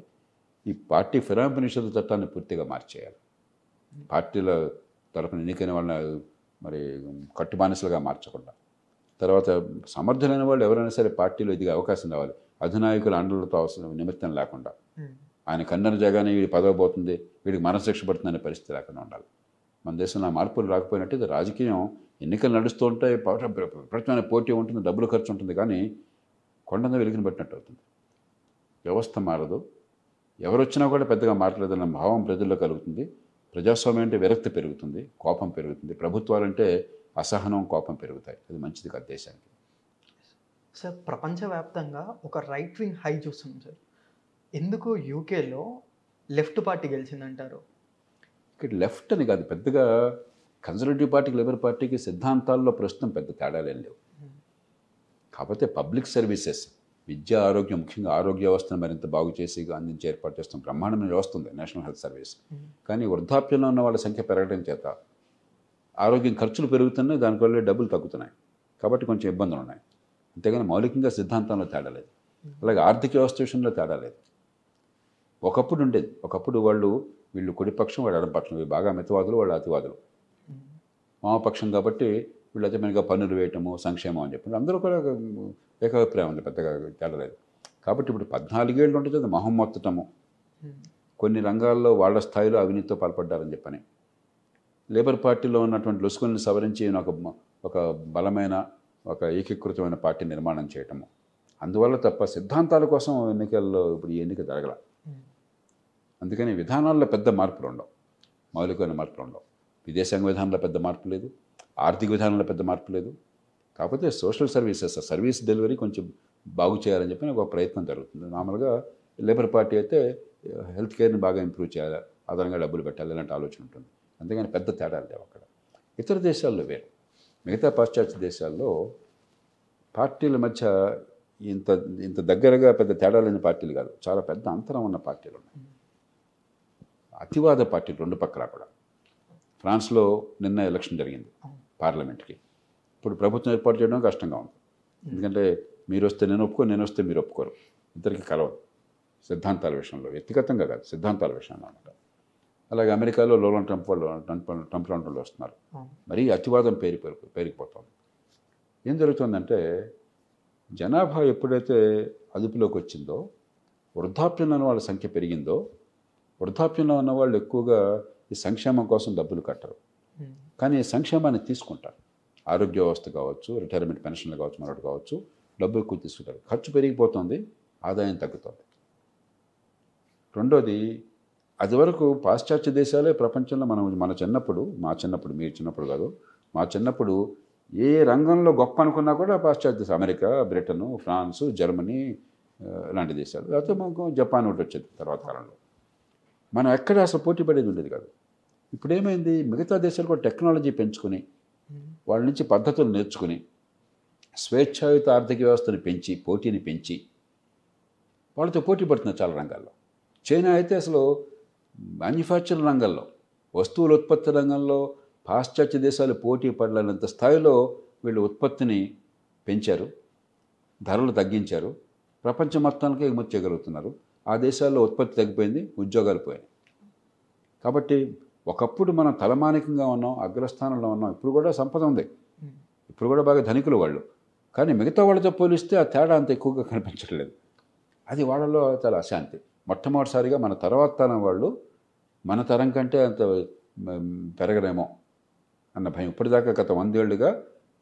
Speaker 2: ఈ పార్టీ ఫిరాయింపు నిషేధ చట్టాన్ని పూర్తిగా మార్చేయాలి. పార్టీల తరఫున ఎన్నికైన వాళ్ళని మరి కట్టుబానిసలుగా మార్చకుండా, తర్వాత సమర్థులైన వాళ్ళు ఎవరైనా సరే పార్టీలో ఎదిగే అవకాశం రావాలి. అధినాయకుల అండలతో అవసరం నిమిత్తం లేకుండా, ఆయన కన్నర జగానే వీడి పదవి పోతుంది, వీడికి మరణశిక్ష పడుతుందనే పరిస్థితి లేకుండా ఉండాలి. మన దేశంలో మార్పులు రాకపోయినట్టు ఇది రాజకీయం, ఎన్నికలు నడుస్తూ ఉంటాయి, ప్రతిమైన పోటీ ఉంటుంది, డబ్బులు ఖర్చు ఉంటుంది, కానీ కొండంగా వెలిగిన పట్టినట్టు అవుతుంది. వ్యవస్థ మారదు, ఎవరు వచ్చినా కూడా పెద్దగా మారలేదన్న భావం ప్రజల్లో కలుగుతుంది. ప్రజాస్వామ్యం అంటే విరక్తి పెరుగుతుంది, కోపం పెరుగుతుంది. ప్రభుత్వాలంటే అసహనం, కోపం పెరుగుతాయి. అది మంచిది కాదు దేశానికి.
Speaker 1: సార్, ప్రపంచవ్యాప్తంగా ఒక రైట్ వింగ్ హై చూస్తున్నాం సార్. ఎందుకు యూకేలో లెఫ్ట్ పార్టీ గెలిచిందంటారు?
Speaker 2: ఇక్కడ లెఫ్ట్ అని కాదు, పెద్దగా కన్జర్వేటివ్ పార్టీకి, లేబర్ పార్టీకి సిద్ధాంతాల్లో ప్రస్తుతం పెద్ద తేడాలేం లేవు. కాకపోతే పబ్లిక్ సర్వీసెస్, విద్య, ఆరోగ్యం, ముఖ్యంగా ఆరోగ్య వ్యవస్థను మరింత బాగు చేసి అందించి ఏర్పాటు చేస్తాం. బ్రహ్మాండమైన వ్యవస్థ ఉంది, నేషనల్ హెల్త్ సర్వీస్. కానీ వృద్ధాప్యంలో ఉన్న వాళ్ళ సంఖ్య పెరగడం చేత ఆరోగ్యం ఖర్చులు పెరుగుతున్నాయి, దానివల్ల డబ్బులు తగ్గుతున్నాయి. కాబట్టి కొంచెం ఇబ్బందులు ఉన్నాయి. అంతేగాని మౌలికంగా సిద్ధాంతంలో తేడా లేదు. అలాగే ఆర్థిక వ్యవస్థ విషయంలో తేడా లేదు. ఒకప్పుడు ఉండేది, ఒకప్పుడు వీళ్ళు కుడిపక్షం, వాడు ఎడపక్షం, వీళ్ళు బాగా మితవాదులు, వాళ్ళు అతివాదులు. వామపక్షం కాబట్టి వీళ్ళు అతిమేగా పన్నులు వేయటము, సంక్షేమం అని చెప్పి అందరూ కూడా ఏకాభిప్రాయం ఉంది, పెద్దగా తేడా లేదు. కాబట్టి ఇప్పుడు 14 ఏళ్ళు ఉంటుంది, అది మొహం మొత్తటము, కొన్ని రంగాల్లో వాళ్ళ స్థాయిలో అవినీతితో పాల్పడ్డారని చెప్పని, లేబర్ పార్టీలో ఉన్నటువంటి లొసుకుల్ని సవరించి ఒక బలమైన, ఒక ఏకీకృతమైన పార్టీ నిర్మాణం చేయటము. అందువల్ల తప్ప సిద్ధాంతాల కోసం ఎన్నికల్లో ఇప్పుడు ఈ ఎన్నిక జరగల. అందుకని విధానాల్లో పెద్ద మార్పులు ఉండవు, మౌలికమైన మార్పులు ఉండవు. విదేశాంగ విధానంలో పెద్ద మార్పు లేదు, ఆర్థిక విధానంలో పెద్ద మార్పు లేదు. కాకపోతే సోషల్ సర్వీసెస్, సర్వీస్ డెలివరీ కొంచెం బాగు చేయాలని చెప్పి ఒక ప్రయత్నం జరుగుతుంది. మామూలుగా లేబర్ పార్టీ అయితే హెల్త్ కేర్ని బాగా ఇంప్రూవ్ చేయాలి, అదనంగా డబ్బులు పెట్టాలి, ఇలాంటి ఆలోచన ఉంటుంది. అంతేగాని పెద్ద తేడాలు లేవు అక్కడ. ఇతర దేశాల్లో వేరు. మిగతా పాశ్చాత్య దేశాల్లో పార్టీల మధ్య ఇంత దగ్గరగా పెద్ద తేడాలు లేని పార్టీలు కాదు, చాలా పెద్ద అంతరం ఉన్న పార్టీలు ఉన్నాయి. అతివాద పార్టీలు రెండు పక్కల కూడా. ఫ్రాన్స్లో నిన్న ఎలక్షన్ జరిగింది పార్లమెంట్కి. ఇప్పుడు ప్రభుత్వం ఏర్పాటు చేయడం కష్టంగా ఉంది. ఎందుకంటే మీరు వస్తే నేను ఒప్పుకోను, నేను వస్తే మీరు ఒప్పుకోరు, ఇద్దరికి కలవదు. సిద్ధాంతాల విషయంలో, వ్యక్తిగతంగా కాదు, సిద్ధాంతాల విషయంలో అనమాట. అలాగే అమెరికాలో డొనాల్డ్ ట్రంప్ లాంటి వస్తున్నారు. మరీ అతివాదం పెరిగిపోతుంది. ఏం జరుగుతుందంటే, జనాభా ఎప్పుడైతే అదుపులోకి వచ్చిందో, వృద్ధాప్యంలో ఉన్న వాళ్ళ సంఖ్య పెరిగిందో, వృద్ధాప్యంలో ఉన్న వాళ్ళు ఎక్కువగా ఈ సంక్షేమం కోసం డబ్బులు కట్టరు, కానీ ఈ సంక్షేమాన్ని తీసుకుంటారు. ఆరోగ్య వ్యవస్థ కావచ్చు, రిటైర్మెంట్ పెన్షన్లు కావచ్చు, మరొకటి కావచ్చు, డబ్బులు ఎక్కువ తీసుకుంటారు. ఖర్చు పెరిగిపోతుంది, ఆదాయం తగ్గుతుంది. రెండోది, అది వరకు పాశ్చాత్య దేశాలే ప్రపంచంలో మన చిన్నప్పుడు, మా చిన్నప్పుడు, మీరు చిన్నప్పుడు కాదు, మా చిన్నప్పుడు ఏ రంగంలో గొప్ప అనుకున్నా కూడా పాశ్చాత్య దేశాలు, అమెరికా, బ్రిటను, ఫ్రాన్సు, జర్మనీ ఇలాంటి దేశాలు, లేకపోతే జపాన్ ఒకటి వచ్చేది తర్వాత కాలంలో. మనం ఎక్కడ అసలు పోటీ పడేది ఉండేది కాదు. ఇప్పుడు ఏమైంది, మిగతా దేశాలు కూడా టెక్నాలజీ పెంచుకొని, వాళ్ళ నుంచి పద్ధతులు నేర్చుకుని, స్వేచ్ఛాయుత ఆర్థిక వ్యవస్థను పెంచి, పోటీని పెంచి వాళ్ళతో పోటీ పడుతున్నారు చాలా రంగాల్లో. చైనా అయితే అసలు మ్యానుఫ్యాక్చరింగ్ రంగంలో, వస్తువుల ఉత్పత్తి రంగంలో పాశ్చాత్య దేశాలు పోటీ పడలేనంత స్థాయిలో వీళ్ళు ఉత్పత్తిని పెంచారు, ధరలు తగ్గించారు, ప్రపంచ మొత్తానికి ఎగుమతి చేయగలుగుతున్నారు. ఆ దేశాల్లో ఉత్పత్తి తగ్గిపోయింది, ఉద్యోగాలు పోయాయి. కాబట్టి ఒకప్పుడు మనం తలమానికంగా ఉన్నాం, అగ్రస్థానంలో ఉన్నాం. ఇప్పుడు కూడా సంపద ఉంది, ఇప్పుడు కూడా బాగా ధనికులు వాళ్ళు. కానీ మిగతా వాళ్ళతో పోలిస్తే ఆ తేడా అంత ఎక్కువగా కనిపించట్లేదు. అది వాళ్ళలో చాలా అశాంతి. మొట్టమొదటిసారిగా మన తర్వాత తరం వాళ్ళు మన తరం కంటే అంత పెరగరేమో అన్న భయం. ఇప్పటిదాకా గత 100 ఏళ్ళుగా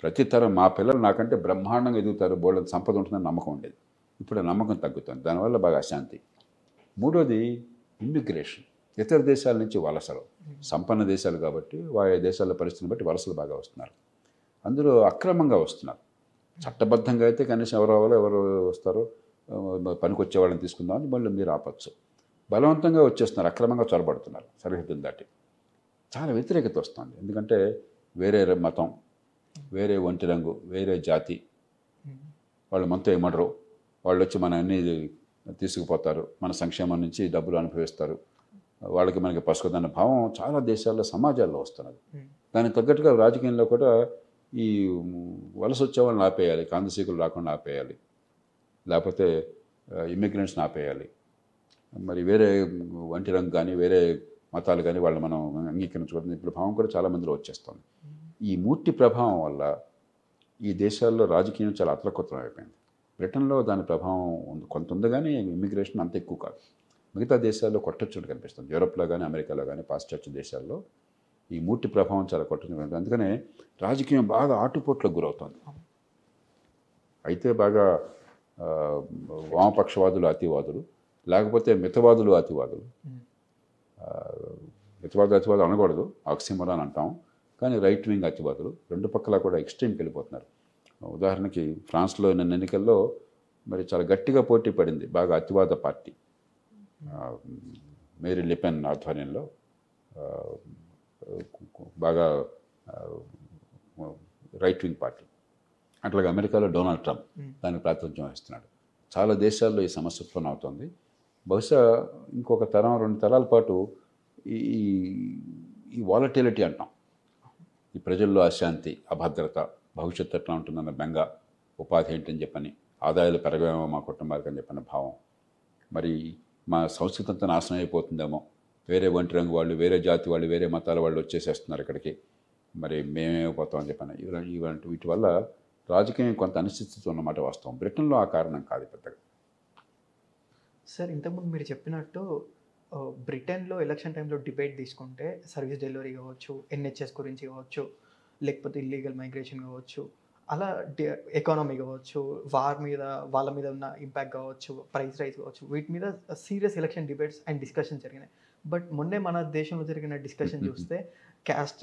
Speaker 2: ప్రతి తరం మా పిల్లలు నాకంటే బ్రహ్మాండంగా ఎదుగుతారు, బోల్డంత సంపద ఉంటుందని నమ్మకం ఉండేది. ఇప్పుడు ఆ నమ్మకం తగ్గుతుంది. దానివల్ల బాగా అశాంతి. మూడోది ఇమ్మిగ్రేషన్, ఇతర దేశాల నుంచి వలసలు. సంపన్న దేశాలు కాబట్టి ఆయా దేశాల పరిస్థితిని బట్టి వలసలు బాగా వస్తున్నారు. అందులో అక్రమంగా వస్తున్నారు. చట్టబద్ధంగా అయితే కనీసం ఎవరు వస్తారో పనికొచ్చే వాళ్ళని తీసుకుందామని మళ్ళీ మీరు ఆపచ్చు. బలవంతంగా వచ్చేస్తున్నారు, అక్రమంగా చొరబడుతున్నారు సరిహద్దులు దాటి. చాలా వ్యతిరేకత వస్తుంది. ఎందుకంటే వేరే మతం, వేరే ఒంటి రంగు, వేరే జాతి వాళ్ళు మనతో ఏమడరు. వాళ్ళు వచ్చి మన అన్ని తీసుకుపోతారు, మన సంక్షేమం నుంచి డబ్బులు అనుభవిస్తారు, వాళ్ళకి మనకి పసుకుదన్న భావం చాలా దేశాల్లో సమాజాల్లో వస్తున్నది. దానికి తగ్గట్టుగా రాజకీయంలో కూడా ఈ వలస వచ్చే వాళ్ళని ఆపేయాలి, కాందసీకులు రాకుండా ఆపేయాలి, లేకపోతే ఇమ్మిగ్రెంట్స్ని ఆపేయాలి. మరి వేరే ఒంటి రంగు కానీ వేరే మతాలు కానీ వాళ్ళు మనం అంగీకరించకూడదు. ఇప్పుడు భావం కూడా చాలామందిలో వచ్చేస్తుంది. ఈ మూర్తి ప్రభావం వల్ల ఈ దేశాల్లో రాజకీయం చాలా అతలకుతలం అయిపోయింది. బ్రిటన్లో దాని ప్రభావం కొంత ఉంది, కానీ ఇమ్మిగ్రేషన్ అంత ఎక్కువ కాదు. మిగతా దేశాల్లో కొట్టొచ్చినట్టు కనిపిస్తుంది. యూరోప్లో కానీ అమెరికాలో కానీ పాశ్చాత్య దేశాల్లో ఈ మూర్తి ప్రభావం చాలా కొట్టొచ్చినట్టు. అందుకనే రాజకీయం బాగా ఆటుపోట్లకు గురవుతుంది. అయితే బాగా వామపక్షవాదులు అతివాదులు, లేకపోతే మితవాదులు అతివాదులు. అతివాదులు అనకూడదు, ఆక్సిమోరాన్ అంటాం, కానీ రైట్ వింగ్ అతివాదులు రెండు పక్కల కూడా ఎక్స్ట్రీమ్కి వెళ్ళిపోతున్నారు. ఉదాహరణకి ఫ్రాన్స్లో నిన్న ఎన్నికల్లో మరి చాలా గట్టిగా పోటీ పడింది బాగా అతివాద పార్టీ, మేరీ లెపెన్ ఆధ్వర్యంలో బాగా రైట్ వింగ్ పార్టీ. అట్లాగే అమెరికాలో డొనాల్డ్ ట్రంప్ దానికి ప్రాతినిధ్యం వహిస్తున్నాడు. చాలా దేశాల్లో ఈ సమస్య ఉత్పన్నం అవుతుంది. బహుశా ఇంకొక తరం 2 తరాల పాటు ఈ వాలటిలిటీ అంటాం, ఈ ప్రజల్లో అశాంతి, అభద్రత, భవిష్యత్తు ఎట్లా ఉంటుందన్న బెంగ, ఉపాధి ఏంటని చెప్పని, ఆదాయాలు పెరగవేమో మా కుటుంబాలకు అని చెప్పిన భావం, మరి మా సంస్కృతి అంతా నాశనం అయిపోతుందేమో, వేరే ఒంటి రంగు వాళ్ళు, వేరే జాతి వాళ్ళు, వేరే మతాల వాళ్ళు వచ్చేసేస్తున్నారు ఇక్కడికి, మరి మేమేమైపోతామని చెప్పాను. ఇలాంటి వీటి వల్ల రాజకీయం కొంత అనిశ్చితి ఉన్నమాట వాస్తవం. బ్రిటన్లో ఆ కారణం కాదు పెద్దగా.
Speaker 1: సార్, ఇంతకుముందు మీరు చెప్పినట్టు బ్రిటన్లో ఎలక్షన్ టైంలో డిబేట్ తీసుకుంటే సర్వీస్ డెలివరీ కావచ్చు, ఎన్హెచ్ఎస్ గురించి కావచ్చు, లేకపోతే ఇల్లీగల్ మైగ్రేషన్ కావచ్చు, అలా ఎకానమీ కావచ్చు, వార్ మీద వాళ్ళ మీద ఉన్న ఇంపాక్ట్ కావచ్చు, ప్రైస్ రైజ్ కావచ్చు, వీటి మీద serious election debates and discussion జరిగినాయి. బట్ మొన్నే మన దేశంలో జరిగిన డిస్కషన్ చూస్తే క్యాస్ట్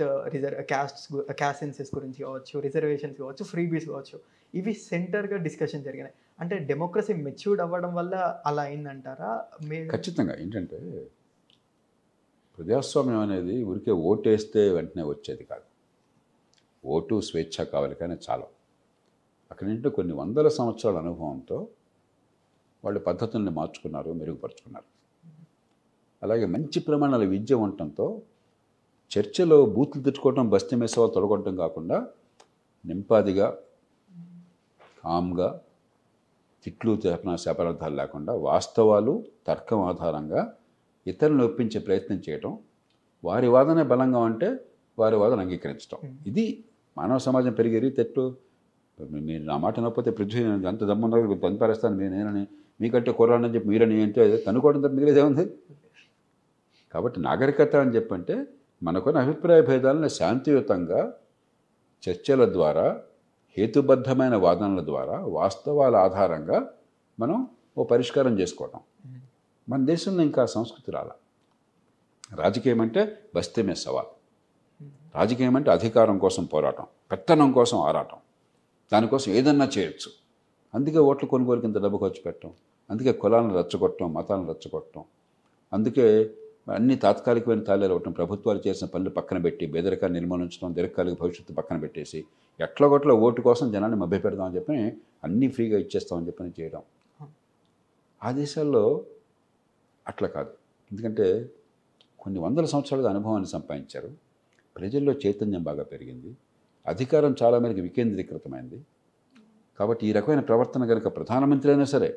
Speaker 1: సెన్సెస్ గురించి కావచ్చు, రిజర్వేషన్స్ కావచ్చు, ఫ్రీబీస్ కావచ్చు, ఇవి సెంటర్గా డిస్కషన్ జరిగినాయి. అంటే డెమోక్రసీ మెచ్యూర్డ్ అవ్వడం వల్ల అలా అయిందంటారా?
Speaker 2: ఖచ్చితంగా. ఏంటంటే ప్రజాస్వామ్యం అనేది ఊరికే ఓటేస్తే వెంటనే వచ్చేది కాదు. ఓటు స్వేచ్ఛ కావాలి, కానీ చాలు. అక్కడ ఏంటంటే కొన్ని వందల సంవత్సరాల అనుభవంతో వాళ్ళు పద్ధతుల్ని మార్చుకున్నారు, మెరుగుపరుచుకున్నారు. అలాగే మంచి ప్రమాణాల విద్య ఉండటంతో చర్చలో బూతులు తిట్టుకోవటం, బస్తీ మేసవాళ్ళు తొడగొట్టడం కాకుండా నింపాదిగా, కామ్గా, తిట్లు శాపనార్థాలు లేకుండా వాస్తవాలు తర్కం ఆధారంగా ఇతరులను ఒప్పించే ప్రయత్నం చేయటం, వారి వాదన బలంగా ఉంటే వారి వాదన అంగీకరించడం. ఇది మానవ సమాజం పెరిగేది. తెట్లు మీరు నా మాట నొప్పితే పృథ్వీ అంత దమ్ముందా తనిపారేస్తాను నేనని, మీకంటే కుర్రాడని చెప్పి మీరని అంటే తనుకోవడం తప్ప మిగిలేదేముంది. కాబట్టి నాగరికత అని చెప్పంటే మనకున్న అభిప్రాయ భేదాలను శాంతియుతంగా చర్చల ద్వారా, హేతుబద్ధమైన వాదనల ద్వారా, వాస్తవాల ఆధారంగా మనం ఓ పరిష్కారం చేసుకోవటం. మన దేశంలో ఇంకా సంస్కృతి రాల. రాజకీయం అంటే బస్తీ మే సవాల్, రాజకీయం అంటే అధికారం కోసం పోరాటం, పెత్తనం కోసం ఆరాటం, దానికోసం ఏదన్నా చేయొచ్చు. అందుకే ఓట్ల కొనుగోలుకి ఇంత డబ్బు ఖర్చు పెట్టడం, అందుకే కులాలను రెచ్చగొట్టడం, మతాలను రెచ్చగొట్టడం, అందుకే అన్ని తాత్కాలికమైన తాళాలు ఇవ్వటం, ప్రభుత్వాలు చేసిన పనులు పక్కన పెట్టి బెదరికాన్ని నిర్మూలించడం, దీర్ఘకాలిక భవిష్యత్తు పక్కన పెట్టేసి ఎట్లాగొట్లా ఓటు కోసం జనాన్ని మభ్యపెడదామని చెప్పి అన్నీ ఫ్రీగా ఇచ్చేస్తామని చెప్పని చేయడం. ఆ దేశాల్లో అట్లా కాదు. ఎందుకంటే కొన్ని వందల సంవత్సరాలుగా అనుభవాన్ని సంపాదించారు, ప్రజల్లో చైతన్యం బాగా పెరిగింది, అధికారం చాలా మేరకు వికేంద్రీకృతమైంది. కాబట్టి ఈ రకమైన ప్రవర్తన కనుక ప్రధానమంత్రి అయినా సరే,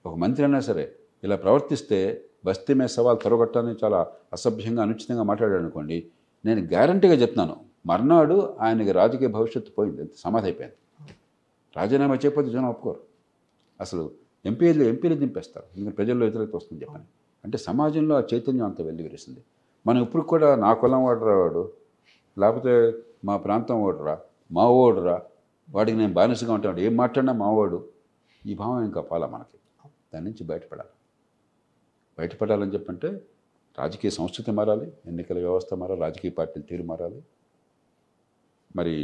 Speaker 2: ఒక మంత్రి అయినా సరే ఇలా ప్రవర్తిస్తే బస్తీ మీద సవాల్ తొలగొట్టాలని చాలా అసభ్యంగా అనుచితంగా మాట్లాడాడు అనుకోండి, నేను గ్యారంటీగా చెప్తున్నాను మర్నాడు ఆయనకి రాజకీయ భవిష్యత్తు పోయింది, సమాధి అయిపోయింది. రాజీనామా చేయకపోతే జనం ఒప్పుకోరు. అసలు ఎంపీలు దింపేస్తారు, ఎందుకంటే ప్రజల్లో వ్యతిరేకత వస్తుంది చెప్పని. అంటే సమాజంలో ఆ చైతన్యం అంత వెల్లివిరిసింది. మనం ఇప్పుడు కూడా నా కులం వాడురా వాడు, లేకపోతే మా ప్రాంతం ఓడరా, మా ఓడరా, వాడికి నేను బానిసగా ఉంటాడు, ఏం మాట్లాడినా మావాడు, ఈ భావం ఇంకా పాలా మనకి. దాని నుంచి బయటపడాలని చెప్పంటే రాజకీయ సంస్కృతి మారాలి, ఎన్నికల వ్యవస్థ మారాలి, రాజకీయ పార్టీల తీరు మారాలి, మరి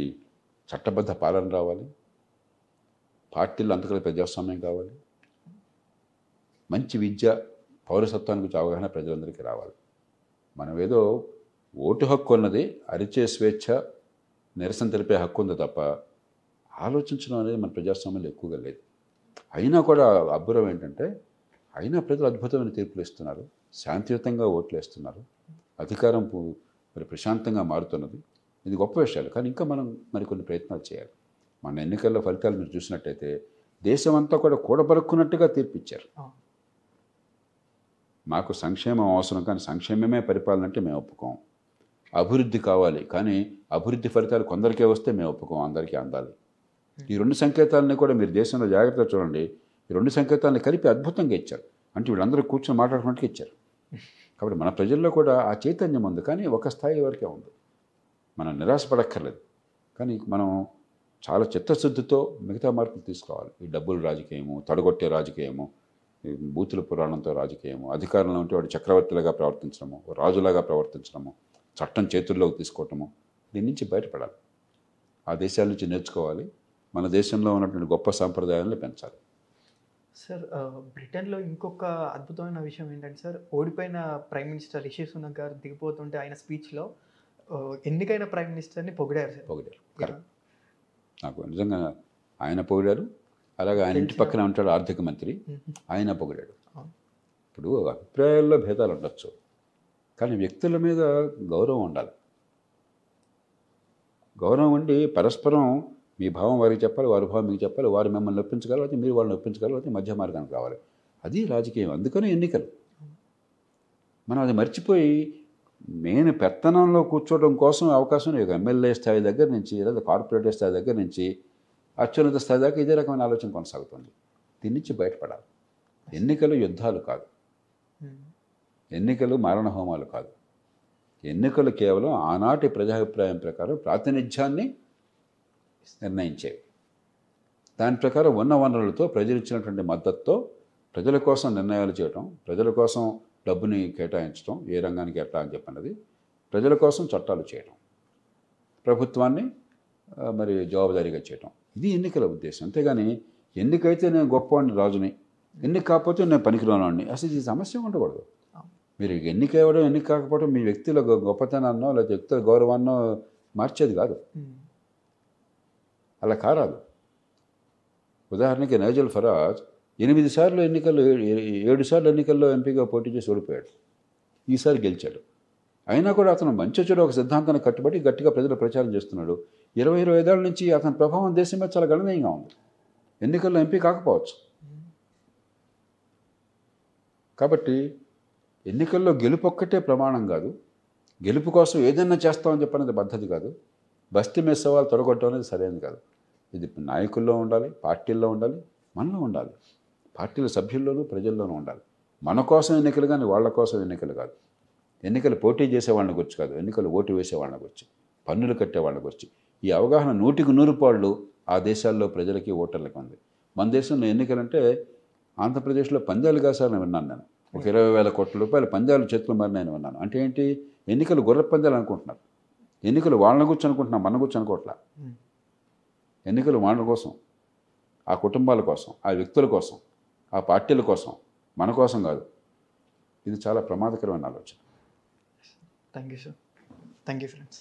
Speaker 2: చట్టబద్ధ పాలన రావాలి, పార్టీలు అంతకల ప్రజాస్వామ్యం కావాలి, మంచి విద్య, పౌరసత్వానికి గురించి అవగాహన ప్రజలందరికీ రావాలి. మనం ఏదో ఓటు హక్కు ఉన్నది, అరిచే స్వేచ్ఛ, నిరసన తెలిపే హక్కు ఉంది తప్ప ఆలోచించడం అనేది మన ప్రజాస్వామ్యంలో ఎక్కువగా లేదు. అయినా కూడా అబ్బురం ఏంటంటే, అయినా ప్రజలు అద్భుతమైన తీర్పులు ఇస్తున్నారు, శాంతియుతంగా ఓట్లు వేస్తున్నారు, అధికారం మరి ప్రశాంతంగా మారుతున్నది. ఇది గొప్ప విషయాలు. కానీ ఇంకా మనం మరికొన్ని ప్రయత్నాలు చేయాలి. మన ఎన్నికల్లో ఫలితాలు మీరు చూసినట్టయితే దేశం అంతా కూడా కూడబలుక్కున్నట్టుగా తీర్పిచ్చారు. మాకు సంక్షేమం అవసరం, కానీ సంక్షేమమే పరిపాలన అంటే మేము ఒప్పుకోం. అభివృద్ధి కావాలి, కానీ అభివృద్ధి ఫలితాలు కొందరికే వస్తే మేము ఒప్పుకోం, అందరికీ అందాలి. ఈ రెండు సంకేతాలని కూడా మీరు దేశంలో జాగ్రత్తగా చూడండి. ఈ రెండు సంకేతాలని కలిపి అద్భుతంగా ఇచ్చారు. అంటే వీళ్ళందరూ కూర్చొని మాట్లాడుకున్నట్టుగా ఇచ్చారు. కాబట్టి మన ప్రజల్లో కూడా ఆ చైతన్యం ఉంది, కానీ ఒక స్థాయి వరకే ఉంది. మనం నిరాశపడక్కర్లేదు, కానీ మనం చాలా చిత్తశుద్ధితో మిగతా మార్పులు తీసుకోవాలి. ఈ డబ్బులు రాజకీయము, తడగొట్టే రాజకీయము, బూతుల పురాణంతో రాజకీయము, అధికారంలో ఉంటే వాడు చక్రవర్తిలాగా ప్రవర్తించడము, రాజులాగా ప్రవర్తించడము, చట్టం చేతుల్లోకి తీసుకోవటము, దీని నుంచి బయటపడాలి. ఆ దేశాల నుంచి నేర్చుకోవాలి, మన దేశంలో ఉన్నటువంటి గొప్ప సాంప్రదాయాలను పెంచాలి.
Speaker 1: సార్, బ్రిటన్లో ఇంకొక అద్భుతమైన విషయం ఏంటంటే సార్, ఓడిపోయిన ప్రైమ్ మినిస్టర్ రిషి సునక్ గారు దిగిపోతుంటే ఆయన స్పీచ్లో ఎన్నికైన ప్రైమ్ మినిస్టర్ని పొగిడారు సార్.
Speaker 2: పొగిడారు, కరెక్ట్. నాకు నిజంగా ఆయన పొగిడారు. అలాగే ఆయన ఇంటి పక్కన ఉంటాడు ఆర్థిక మంత్రి, ఆయన పొగిడాడు. ఇప్పుడు అభిప్రాయాల్లో భేదాలు ఉండొచ్చు, కానీ వ్యక్తుల మీద గౌరవం ఉండాలి. గౌరవం ఉండి పరస్పరం మీ భావం వారికి చెప్పాలి, వారి భావం మీకు చెప్పాలి, వారు మిమ్మల్ని నొప్పించగలరు, మీరు వాళ్ళని నొప్పించగలరు, మధ్య మార్గానికి రావాలి. అది రాజకీయం. అందుకనే ఎన్నికలు. మనం అది మర్చిపోయి నేను పెత్తనంలో కూర్చోవడం కోసం అవకాశం ఒక ఎమ్మెల్యే స్థాయి దగ్గర నుంచి లేదా కార్పొరేటర్ స్థాయి దగ్గర నుంచి అత్యున్నత స్థాయి దాకా ఇదే రకమైన ఆలోచన కొనసాగుతుంది. దీని నుంచి బయటపడాలి. ఎన్నికలు యుద్ధాలు కాదు, ఎన్నికలు మారణహోమాలు కాదు. ఎన్నికలు కేవలం ఆనాటి ప్రజాభిప్రాయం ప్రకారం ప్రాతినిధ్యాన్ని నిర్ణయించేవి. దాని ప్రకారం ఉన్న వనరులతో ప్రజలు ఇచ్చినటువంటి మద్దతుతో ప్రజల కోసం నిర్ణయాలు చేయటం, ప్రజల కోసం డబ్బుని కేటాయించడం, ఏ రంగానికి ఎట్లా అని చెప్పన్నది, ప్రజల కోసం చట్టాలు చేయటం, ప్రభుత్వాన్ని మరి జవాబుదారీగా చేయటం, ఇది ఎన్నికల ఉద్దేశం. అంతేగాని ఎన్నికైతే నేను గొప్పవాడిని రాజుని, ఎన్నిక కాకపోతే నేను పనికిరానివాడిని, అసలు ఈ సమస్య ఉండకూడదు. మీరు ఎన్నిక ఇవ్వడం ఎన్నిక కాకపోవడం మీ వ్యక్తుల గొప్పతనాన్నో లేదా వ్యక్తుల గౌరవాన్నో మార్చేది కాదు. అలా కారాదు. ఉదాహరణకి నైజల్ ఫరాజ్ 8 సార్లు ఎన్నికల్లో 7 సార్లు ఎన్నికల్లో ఎంపీగా పోటీ చేసి ఓడిపోయాడు. ఈసారి గెలిచాడు. అయినా కూడా అతను మంచి చెడు ఒక సిద్ధాంతాన్ని కట్టుబడి గట్టిగా ప్రజలు ప్రచారం చేస్తున్నాడు. 20-25 ఏళ్ళ నుంచి అతని ప్రభావం దేశం మీద చాలా గణనీయంగా ఉంది. ఎన్నికల్లో ఎంపీ కాకపోవచ్చు. కాబట్టి ఎన్నికల్లో గెలుపు ఒక్కటే ప్రమాణం కాదు, గెలుపు కోసం ఏదైనా చేస్తామని చెప్పనేది పద్ధతి కాదు. బస్తీ మీద సవాలు తొడగొట్టడం అనేది సరైనది కాదు. ఇది నాయకుల్లో ఉండాలి, పార్టీల్లో ఉండాలి, మనలో ఉండాలి, పార్టీల సభ్యుల్లోనూ ప్రజల్లోనూ ఉండాలి. మన కోసం ఎన్నికలు కానీ వాళ్ళ కోసం ఎన్నికలు కాదు. ఎన్నికలు పోటీ చేసే వాళ్ళని గురించి కాదు, ఎన్నికలు ఓటు వేసే వాళ్ళని గురించి, పన్నులు కట్టే వాళ్ళని గురించి. ఈ అవగాహన 100% ఆ దేశాల్లో ప్రజలకి ఓటర్లకి ఉంది. మన దేశంలో ఎన్నికలంటే ఆంధ్రప్రదేశ్లో పందాలు కాసాలని విన్నాను నేను. ఒక 20,000 కోట్ల రూపాయల పందాలు చేతులు మారినాయని విన్నాను. అంటే ఏంటి? ఎన్నికలు గొర్రె పందాలు అనుకుంటున్నారు. ఎన్నికలు వాళ్ళని గురించి అనుకుంటున్నాం, మన గురించి అనుకోవట్లా. ఎన్నికలు వాళ్ళ కోసం, ఆ కుటుంబాల కోసం, ఆ వ్యక్తుల కోసం, ఆ పార్టీల కోసం, మన కోసం కాదు. ఇది చాలా ప్రమాదకరమైన ఆలోచన.
Speaker 1: Thank you sir. Thank you friends.